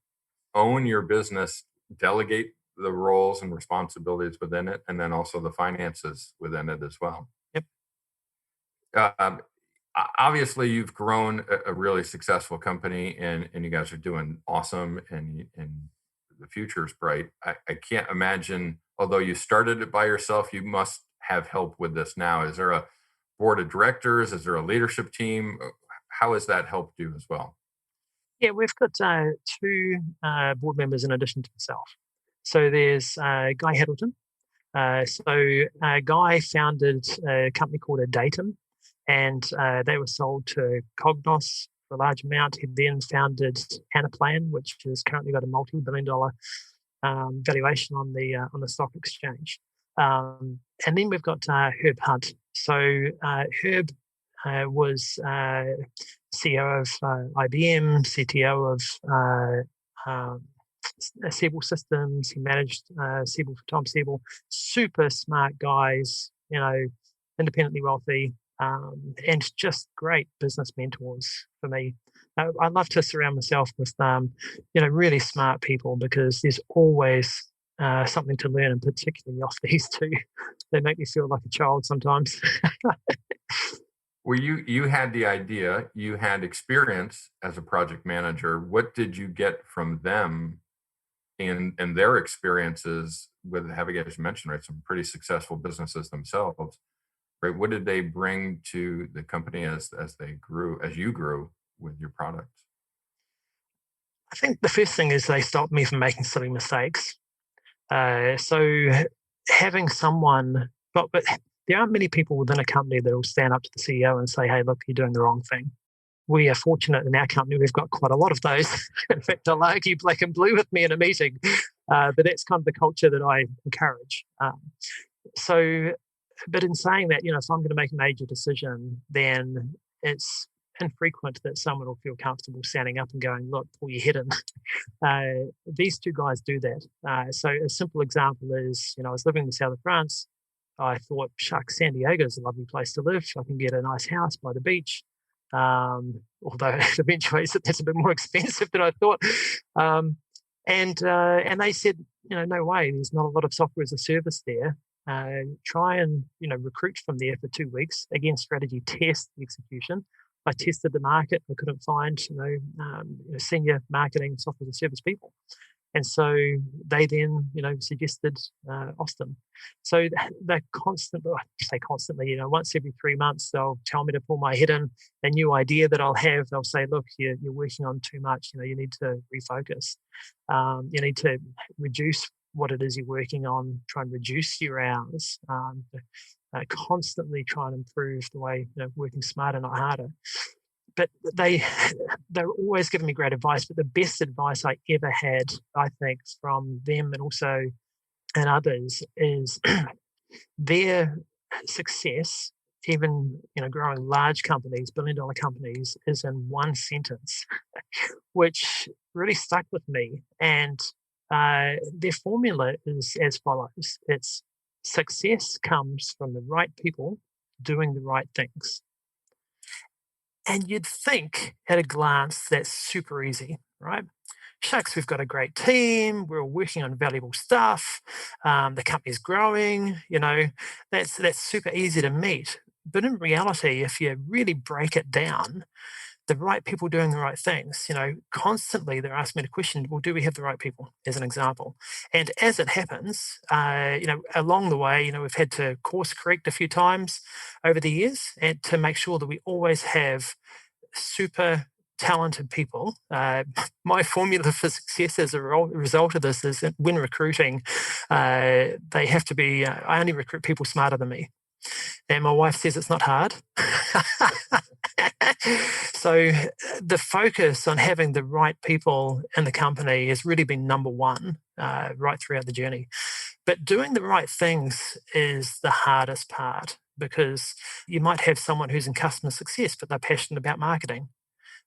own your business, delegate the roles and responsibilities within it, and then also the finances within it as well. Yep. Um, Obviously, you've grown a really successful company, and you guys are doing awesome, and the future is bright. I can't imagine, although you started it by yourself, you must have help with this now. Is there a board of directors? Is there a leadership team? How has that helped you as well? Yeah, we've got two board members in addition to myself. So there's Guy Haddleton. Guy founded a company called Datum, and they were sold to Cognos for a large amount. He then founded Anaplan, which has currently got a multi-billion-dollar valuation on the stock exchange. And then we've got Herb Hunt. So Herb was CEO of IBM, CTO of Siebel Systems. He managed Siebel for Tom Siebel. Super smart guys, independently wealthy, and just great business mentors for me. I love to surround myself with, really smart people because there's always something to learn, and particularly off these two. They make me feel like a child sometimes. Well, you had the idea, you had experience as a project manager. What did you get from them in their experiences with having, as you mentioned, right, some pretty successful businesses themselves, right? What did they bring to the company as they grew, as you grew with your products? I think the first thing is they stopped me from making silly mistakes. So having someone, but there aren't many people within a company that will stand up to the CEO and say, hey, look, you're doing the wrong thing. We are fortunate in our company, we've got quite a lot of those. In fact, I'll argue black and blue with me in a meeting. But that's kind of the culture that I encourage. But in saying that, if I'm going to make a major decision, then it's infrequent that someone will feel comfortable standing up and going, look, pull your head in. These two guys do that. So a simple example is, I was living in the south of France. I thought, shucks, San Diego is a lovely place to live. I can get a nice house by the beach. Although it eventually that's a bit more expensive than I thought. And they said, no way, there's not a lot of software as a service there. Try and recruit from there for 2 weeks. Again, strategy, test, execution. I tested the market. I couldn't find, senior marketing software as a service people. And so they then, suggested Austin. So they're constantly, I say constantly, once every 3 months, they'll tell me to pull my head in a new idea that I'll have. They'll say, look, you're working on too much. You need to refocus. You need to reduce what it is you're working on, try and reduce your hours, constantly try and improve the way, working smarter, not harder. But they're always giving me great advice. But the best advice I ever had, I think, from them and others is their success, even growing large companies, billion-dollar companies, is in one sentence, which really stuck with me. And their formula is as follows: it's success comes from the right people doing the right things. And you'd think at a glance that's super easy, right? Shucks, we've got a great team. We're all working on valuable stuff. The company's growing. That's super easy to meet. But in reality, if you really break it down, the right people doing the right things, constantly they're asking me the question, well, do we have the right people, as an example? And as it happens, along the way, we've had to course correct a few times over the years and to make sure that we always have super talented people. My formula for success as a result of this is that when recruiting, they have to be, I only recruit people smarter than me. And my wife says it's not hard. So the focus on having the right people in the company has really been number one right throughout the journey. But doing the right things is the hardest part, because you might have someone who's in customer success, but they're passionate about marketing,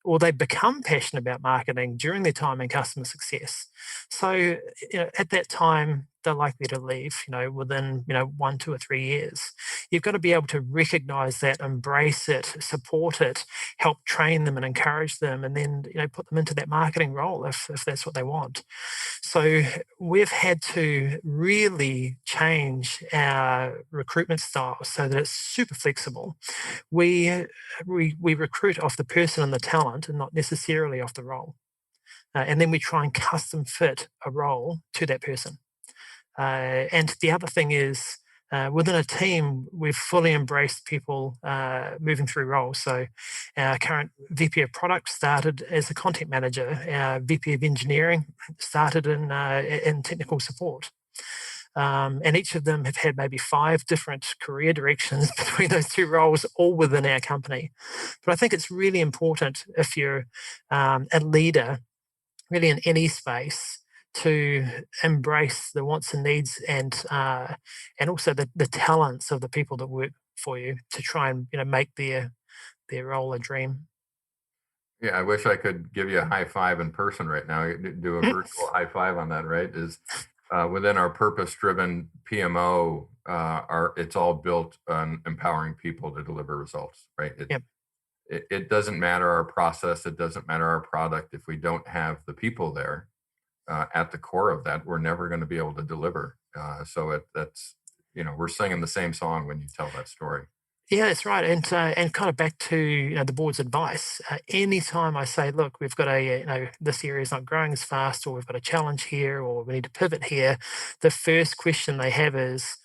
or they become passionate about marketing during their time in customer success. So, at that time, they're likely to leave, within, 1, 2, or 3 years. You've got to be able to recognize that, embrace it, support it, help train them and encourage them, and then, put them into that marketing role if that's what they want. So we've had to really change our recruitment style so that it's super flexible. We recruit off the person and the talent, and not necessarily off the role. And then we try and custom fit a role to that person. And the other thing is, within a team, we've fully embraced people moving through roles. So our current VP of product started as a content manager. Our VP of engineering started in technical support. And each of them have had maybe 5 different career directions between those 2 roles, all within our company. But I think it's really important, if you're a leader, really in any space, to embrace the wants and needs and also the talents of the people that work for you, to try and make their role a dream. Yeah, I wish I could give you a high five in person right now. Do a virtual high five on that, right? Is within our purpose-driven PMO, it's all built on empowering people to deliver results, right? Yep. It doesn't matter our process, it doesn't matter our product. If we don't have the people there at the core of that, we're never going to be able to deliver. That's we're singing the same song when you tell that story. Yeah, that's right. And kind of back to the board's advice. Anytime I say, look, we've got this area is not growing as fast, or we've got a challenge here, or we need to pivot here, the first question they have is,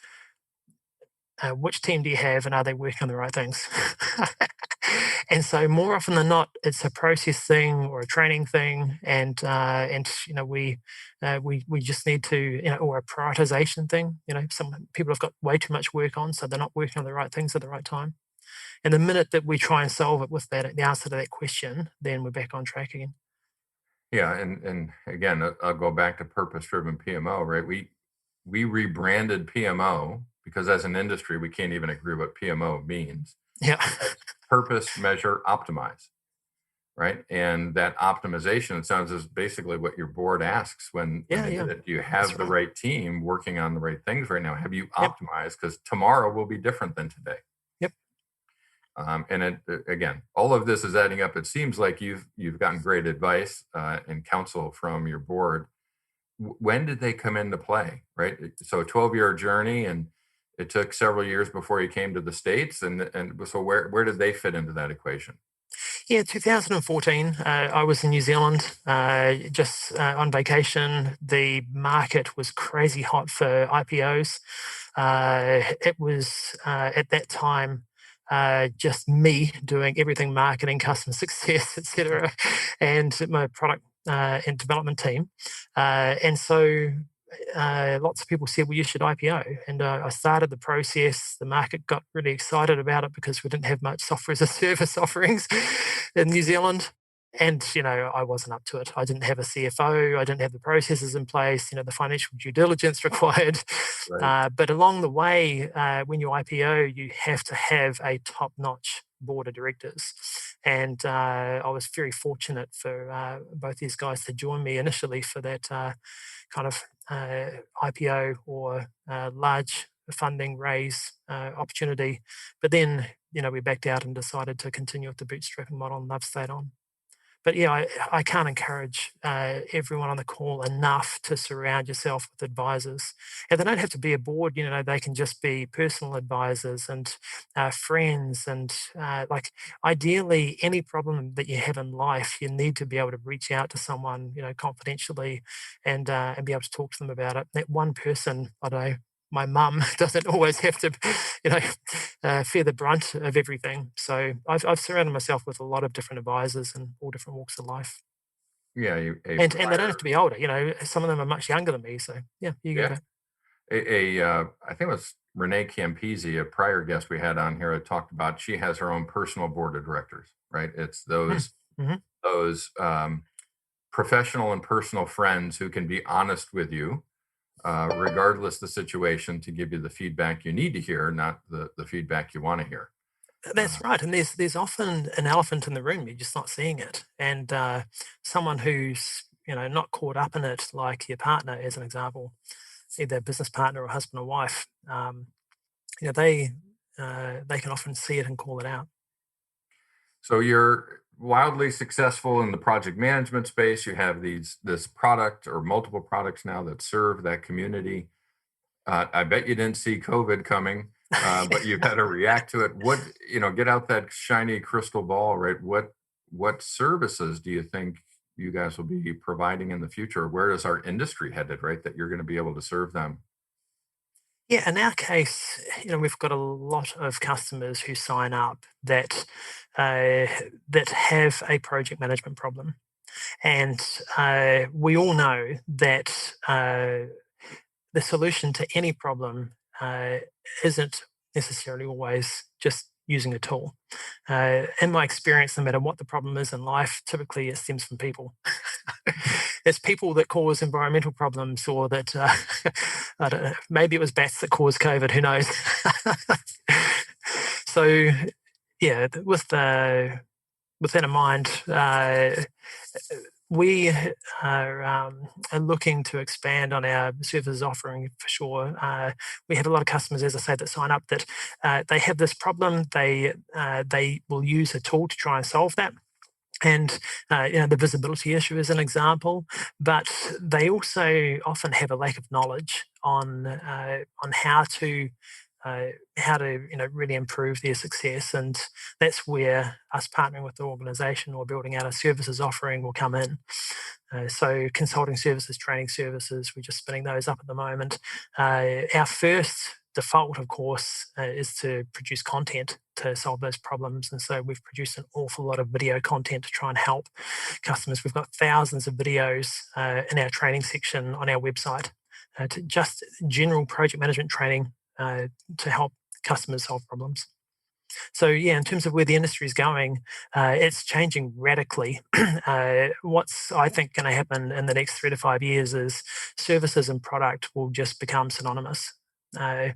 which team do you have, and are they working on the right things? And so more often than not, it's a process thing or a training thing, and we just need to, or a prioritization thing. Some people have got way too much work on, so they're not working on the right things at the right time. And the minute that we try and solve it with that, the answer to that question, then we're back on track again. Yeah, and again, I'll go back to purpose-driven PMO, right? We rebranded PMO because as an industry, we can't even agree what PMO means. Yeah. Purpose, measure, optimize, right? And that optimization, it sounds, is basically what your board asks when they did it. Do you have the right team working on the right things right now? Have you optimized? Because tomorrow will be different than today. Yep. And again, all of this is adding up. It seems like you've gotten great advice and counsel from your board. When did they come into play, right? So a 12-year journey, and it took several years before you came to the States. And so where did they fit into that equation? Yeah, 2014, I was in New Zealand just on vacation. The market was crazy hot for IPOs. It was at that time just me doing everything marketing, customer success, etc., and my product and development team. And so lots of people said, well, you should IPO. And I started the process. The market got really excited about it because we didn't have much software as a service offerings in New Zealand. And, I wasn't up to it. I didn't have a CFO. I didn't have the processes in place, the financial due diligence required. Right. But along the way, when you IPO, you have to have a top notch board of directors. And I was very fortunate for both these guys to join me initially for that kind of IPO or large funding raise opportunity. But then, we backed out and decided to continue with the bootstrapping model, and I've stayed on. But yeah, I can't encourage everyone on the call enough to surround yourself with advisors. And they don't have to be a board, they can just be personal advisors and friends. And like ideally, any problem that you have in life, you need to be able to reach out to someone, confidentially and be able to talk to them about it. That one person, I don't know, my mum doesn't always have to, you know, fear the brunt of everything. So I've surrounded myself with a lot of different advisors in all different walks of life, Yeah, a and they don't have prior, to be older. Some of them are much younger than me. So yeah, you go. yeah, I think it was Renee Campisi, a prior guest we had on here, had talked about she has her own personal board of directors, right? It's Mm-hmm. those professional and personal friends who can be honest with you, regardless the situation, to give you the feedback you need to hear, not the feedback you want to hear. That's Uh, right, and there's often an elephant in the room. You're just not seeing it, and someone who's not caught up in it, like your partner, as an example, either business partner or husband or wife. You know, they can often see it and call it out. so you're wildly successful in the project management space. You have this product or multiple products now that serve that community. I bet you didn't see COVID coming, but you've had to react to it. Get out that shiny crystal ball, right? What services do you think you guys will be providing in the future? Where is our industry headed, right? That you're going to be able to serve them. Yeah, in our case, we've got a lot of customers who sign up uh, that have a project management problem, and we all know that the solution to any problem isn't necessarily always just using a tool. In my experience, no matter what the problem is in life, typically it stems from people. It's people that cause environmental problems, or that I don't know. Maybe it was bats that caused COVID. Who knows? So yeah, with that in mind, we are looking to expand on our services offering for sure. We have a lot of customers, as I say, that sign up that they have this problem. They will use a tool to try and solve that. And the visibility issue is an example, but they also often have a lack of knowledge on how to really improve their success. And that's where us partnering with the organization or building out a services offering will come in. So consulting services, training services, we're just spinning those up at the moment. Our first default, of course, is to produce content to solve those problems. And so we've produced an awful lot of video content to try and help customers. We've got thousands of videos in our training section on our website, to just general project management training to help customers solve problems. So yeah, in terms of where the industry is going, it's changing radically. What's I think going to happen in the next 3 to 5 years is services and product will just become synonymous. Uh,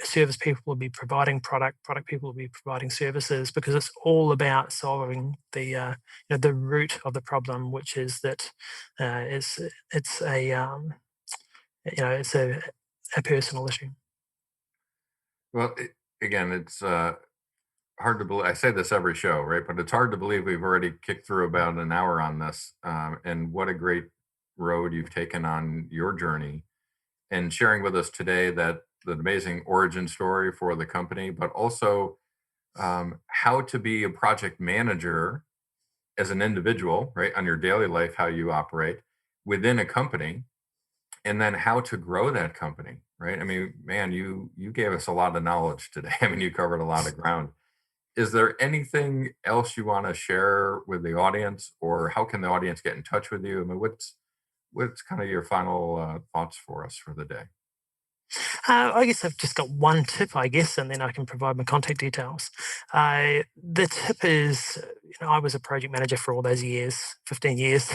Service people will be providing product people will be providing services, because it's all about solving the root of the problem, which is that it's a it's a personal issue. Well, again, it's hard to believe. I say this every show, right? But it's hard to believe we've already kicked through about an hour on this. And what a great road you've taken on your journey, and sharing with us today that the amazing origin story for the company, but also how to be a project manager as an individual, right, on your daily life, how you operate within a company, and then how to grow that company, right? I mean, man, you gave us a lot of knowledge today. I mean, you covered a lot of ground. Is there anything else you want to share with the audience, or how can the audience get in touch with you? I mean, what's kind of your final thoughts for us for the day? I guess I've just got one tip, I guess, and then I can provide my contact details. The tip is, I was a project manager for all those years, 15 years.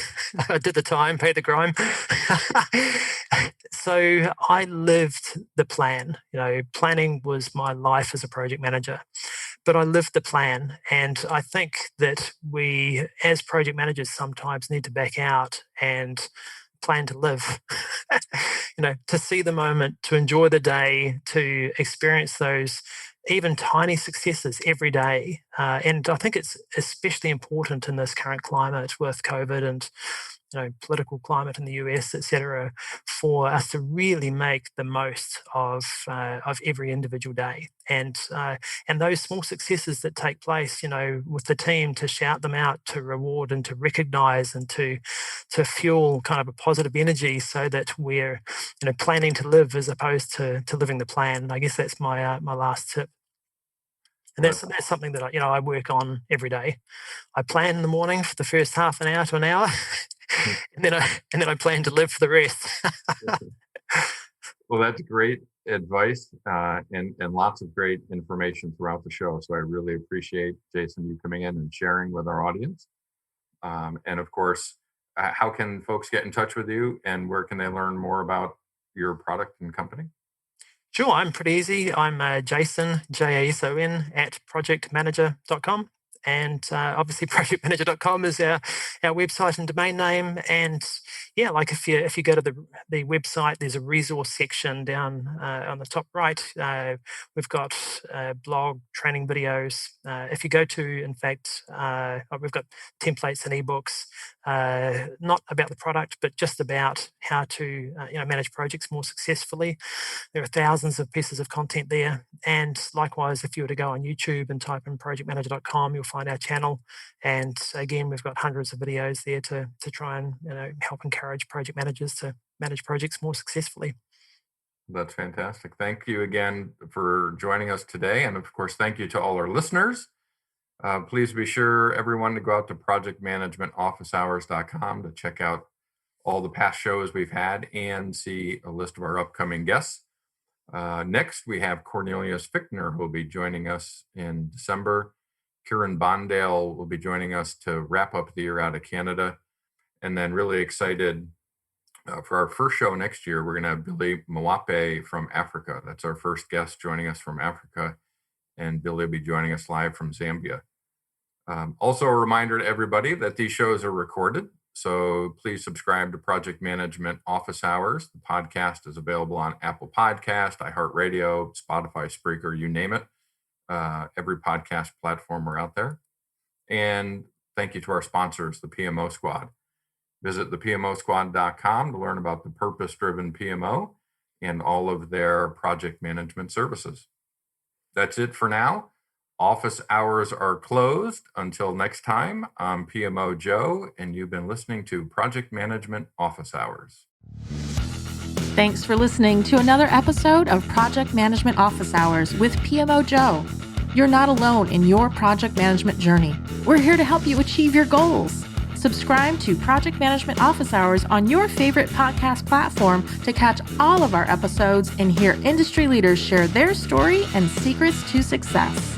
I did the time, paid the grime. So I lived the plan. Planning was my life as a project manager, but I lived the plan. And I think that we, as project managers, sometimes need to back out and plan to live. To see the moment, to enjoy the day, to experience those even tiny successes every day. And I think it's especially important in this current climate with COVID and political climate in the US, etc., for us to really make the most of every individual day, and those small successes that take place, with the team, to shout them out, to reward and to recognize, and to fuel kind of a positive energy, so that we're planning to live as opposed to living the plan. I guess that's my last tip. And Well, that's something that I work on every day. I plan in the morning for the first half an hour to an hour, and then I plan to live for the rest. well, that's great advice and lots of great information throughout the show. So I really appreciate, Jason, you coming in and sharing with our audience. And of course, how can folks get in touch with you, and where can they learn more about your product and company? Sure, I'm pretty easy. I'm Jason, Jason, at projectmanager.com. And obviously, projectmanager.com is our website and domain name. And yeah, like if you go to the website, there's a resource section down on the top right. We've got blog training videos. If you go to, in fact, we've got templates and ebooks, not about the product, but just about how to manage projects more successfully. There are thousands of pieces of content there. And likewise, if you were to go on YouTube and type in projectmanager.com, you'll find our channel. And again, we've got hundreds of videos there to try and help encourage project managers to manage projects more successfully. That's fantastic. Thank you again for joining us today. And of course, thank you to all our listeners. Please be sure, everyone, to go out to projectmanagementofficehours.com to check out all the past shows we've had and see a list of our upcoming guests. Next, we have Cornelius Fichtner, who will be joining us in December. Kieran Bondale will be joining us to wrap up the year out of Canada. And then really excited for our first show next year, we're going to have Billy Mwape from Africa. That's our first guest joining us from Africa. And Billy will be joining us live from Zambia. Also, a reminder to everybody that these shows are recorded. So please subscribe to Project Management Office Hours. The podcast is available on Apple Podcast, iHeartRadio, Spotify, Spreaker, you name it. Every podcast platform we're out there. And thank you to our sponsors, the PMO Squad. Visit thepmosquad.com to learn about the purpose-driven PMO and all of their project management services. That's it for now. Office hours are closed. Until next time, I'm PMO Joe, and you've been listening to Project Management Office Hours. Thanks for listening to another episode of Project Management Office Hours with PMO Joe. You're not alone in your project management journey. We're here to help you achieve your goals. Subscribe to Project Management Office Hours on your favorite podcast platform to catch all of our episodes and hear industry leaders share their story and secrets to success.